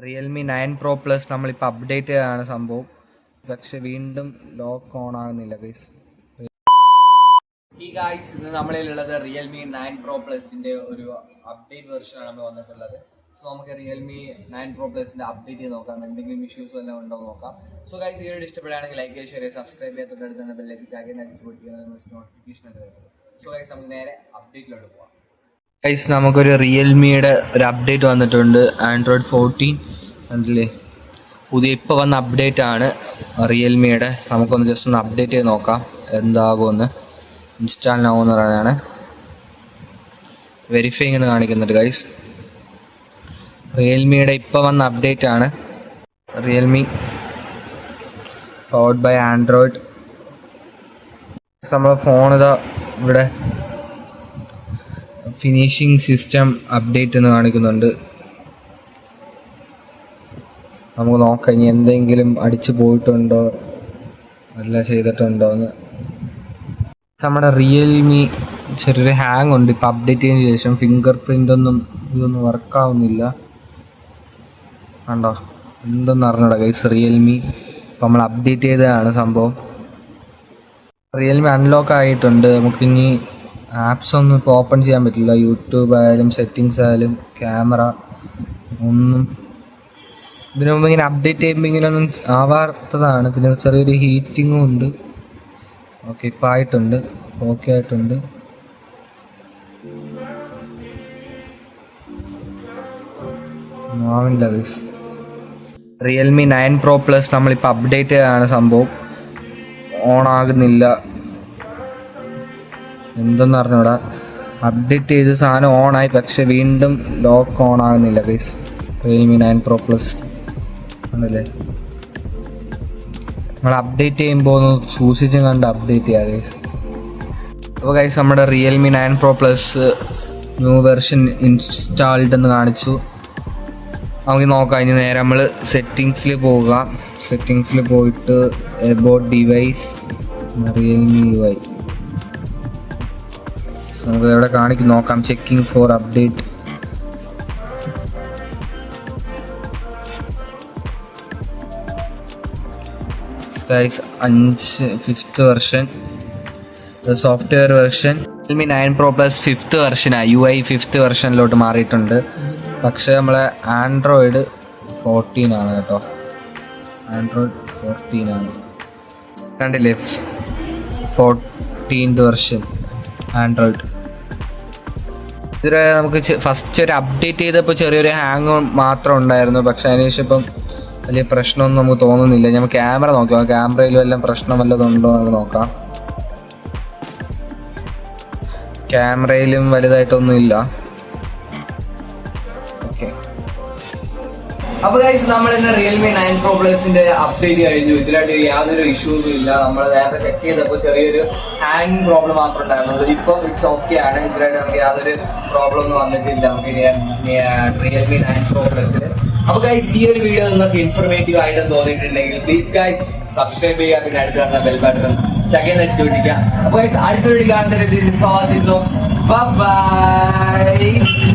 Realme 9 Pro Plus നമ്മളിപ്പോൾ update ചെയ്താണ് സംഭവം. പക്ഷെ വീണ്ടും ലോക്ക് ഓൺ ആകുന്നില്ല ഗൈസ്. ഈ ഗൈസ് ഇന്ന് നമ്മളിലുള്ളത് റിയൽമി 9 Pro Plusന്റെ ഒരു അപ്ഡേറ്റ് വെർഷനാണ് നമ്മൾ വന്നിട്ടുള്ളത്. സോ നമുക്ക് റിയൽമി 9 Pro Plusന്റെ അപ്ഡേറ്റ് ചെയ്ത് നോക്കാം, എന്തെങ്കിലും ഇഷ്യൂസ് എല്ലാം ഉണ്ടോ നോക്കാം. സോ ഗൈസ് ഈ വീഡിയോ ഇഷ്ടപ്പെടുകയാണെങ്കിൽ ലൈക്ക് ചെയ്യുക, ഷെയർ ചെയ്യുക, സബ്സ്ക്രൈബ് ചെയ്യാത്ത അടുത്ത് ബെല്ലൈക്കൻ ടാഗ് അടിച്ച് പൊട്ടിക്കുന്ന നോട്ടിഫിക്കേഷൻ ഒക്കെ വരുന്നത്. സോ ഗൈസ് നമുക്ക് നേരെ അപ്ഡേറ്റിലോട്ട് പോകാം. ഗൈസ് നമുക്കൊരു റിയൽമിയുടെ ഒരു അപ്ഡേറ്റ് വന്നിട്ടുണ്ട്. ആൻഡ്രോയിഡ് 14 കണ്ടില്ലേ, പുതിയ ഇപ്പോൾ വന്ന അപ്ഡേറ്റ് ആണ് റിയൽമിയുടെ. നമുക്കൊന്ന് ജസ്റ്റ് ഒന്ന് അപ്ഡേറ്റ് ചെയ്ത് നോക്കാം എന്താകുമെന്ന്. ഇൻസ്റ്റാൾ നൗ എന്ന് പറയുന്നതാണ്. വെരിഫൈങ് എന്ന് കാണിക്കുന്നുണ്ട് ഗൈസ്. റിയൽമിയുടെ ഇപ്പോൾ വന്ന അപ്ഡേറ്റ് ആണ്. Realme powered by Android. നമ്മുടെ ഫോൺ ഇതാ ഇവിടെ ഫിനിഷിംഗ് സിസ്റ്റം അപ്ഡേറ്റ് എന്ന് കാണിക്കുന്നുണ്ട്. നമുക്ക് നോക്കാം ഇനി എന്തെങ്കിലും അടിച്ചു പോയിട്ടുണ്ടോ അല്ല ചെയ്തിട്ടുണ്ടോ എന്ന്. നമ്മുടെ റിയൽമി ചെറിയൊരു ഹാങ് ഉണ്ട് ഇപ്പം അപ്ഡേറ്റ് ചെയ്തതിന് ശേഷം. ഫിംഗർ പ്രിൻ്റ് ഇതൊന്നും വർക്കാവുന്നില്ല. കണ്ടോ എന്തെന്ന് അറിഞ്ഞൂടാ ഗൈസ്. റിയൽമി ഇപ്പം നമ്മൾ അപ്ഡേറ്റ് ചെയ്തതാണ് സംഭവം. റിയൽമി അൺലോക്ക് ആയിട്ടുണ്ട്. നമുക്കിനി ആപ്സ് ഒന്നും ഇപ്പോൾ ഓപ്പൺ ചെയ്യാൻ പറ്റില്ല. യൂട്യൂബ് ആയാലും സെറ്റിങ്സ് ആയാലും ക്യാമറ ഒന്നും ഇതിനു മുമ്പ് ഇങ്ങനെ അപ്ഡേറ്റ് ചെയ്യുമ്പോൾ ഇങ്ങനെയൊന്നും ആവാത്തതാണ്. പിന്നെ ചെറിയൊരു ഹീറ്റിങ്ങും ഉണ്ട്. ഓക്കെ ഇപ്പം ആയിട്ടുണ്ട്, ഓക്കെ ആയിട്ടുണ്ട്. ആവില്ല ഗൈസ്. റിയൽമി 9 Pro Plus നമ്മളിപ്പോൾ അപ്ഡേറ്റ് ചെയ്തതാണ് സംഭവം. ഓൺ ആകുന്നില്ല, എന്തെന്ന് അറിഞ്ഞൂടാ. അപ്ഡേറ്റ് ചെയ്ത് സാധനം ഓണായി, പക്ഷെ വീണ്ടും ലോക്ക് ഓൺ ആകുന്നില്ല ഗൈസ്. റിയൽമി 9 Pro Plus ആണല്ലേ. നമ്മൾ അപ്ഡേറ്റ് ചെയ്യുമ്പോൾ ഒന്ന് സൂക്ഷിച്ചും കണ്ട് അപ്ഡേറ്റ് ചെയ്യാം ഗൈസ്. അപ്പോൾ ഗൈസ് നമ്മുടെ Realme 9 Pro Plus new version installed എന്ന് കാണിച്ചു. നമുക്ക് നോക്കാം. ഇനി നേരെ നമ്മൾ സെറ്റിങ്സിൽ പോവുക. സെറ്റിങ്സിൽ പോയിട്ട് എബൌട്ട് ഡിവൈസ് റിയൽമി UI നമുക്ക് ഇവിടെ കാണിക്കും, നോക്കാം. Checking for update. Guys 5th version software version. Realme 9 Pro Plus 5th വെർഷനാണ്. UI 5th വെർഷനിലോട്ട് മാറിയിട്ടുണ്ട്. പക്ഷേ നമ്മളെ ആൻഡ്രോയിഡ് 14 ആണ് കേട്ടോ. ആൻഡ്രോയിഡ് 14 ആണ്, കണ്ടില്ലേ. 14th version Android. ഇതിൽ നമുക്ക് ഫസ്റ്റ് ഒരു അപ്ഡേറ്റ് ചെയ്തപ്പോൾ ചെറിയൊരു ഹാങ് മാത്രം ഉണ്ടായിരുന്നു. പക്ഷേ അതിനുശേഷം ഇപ്പം വലിയ പ്രശ്നമൊന്നും നമുക്ക് തോന്നുന്നില്ല. നമ്മൾ ക്യാമറ നോക്കാം, ക്യാമറയിലും എല്ലാം പ്രശ്നം വല്ലതും ഉണ്ടോ എന്ന് നോക്കാം. ക്യാമറയിലും വലുതായിട്ടൊന്നും ഇല്ല. ഓക്കെ, അപ്പോൾ ഗൈസ് നമ്മൾ ഇന്ന് റിയൽമി 9 Pro Plusന്റെ അപ്ഡേറ്റ് കഴിഞ്ഞു. ഇതിലായിട്ട് യാതൊരു ഇഷ്യൂസും ഇല്ല. നമ്മൾ നേരത്തെ ചെക്ക് ചെയ്തപ്പോൾ ചെറിയൊരു ഹാങ്ങിങ് പ്രോബ്ലം മാത്രം ഉണ്ടായിരുന്നുള്ളൂ. ഇപ്പോൾ ഇറ്റ്സ് ഓക്കെ ആണ്. ഇതിലായിട്ട് നമുക്ക് യാതൊരു പ്രോബ്ലം ഒന്നും വന്നിട്ടില്ല നമുക്ക് റിയൽമി 9 Pro Plusൽ. അപ്പോൾ ഗൈസ് ഈ ഒരു വീഡിയോ നിങ്ങൾക്ക് ഇൻഫർമേറ്റീവ് ആയിട്ട് തോന്നിയിട്ടുണ്ടെങ്കിൽ പ്ലീസ് ഗൈസ് സബ്സ്ക്രൈബ് ചെയ്യുക. പിന്നെ അടുത്ത് കാണുന്ന ബെൽ ബട്ടൺ ചകേന്ന് അടിച്ചു പിടിക്കുക. അപ്പോൾ ഗൈസ് അടുത്ത വീഡിയോ കാണുന്നത് ബൈ.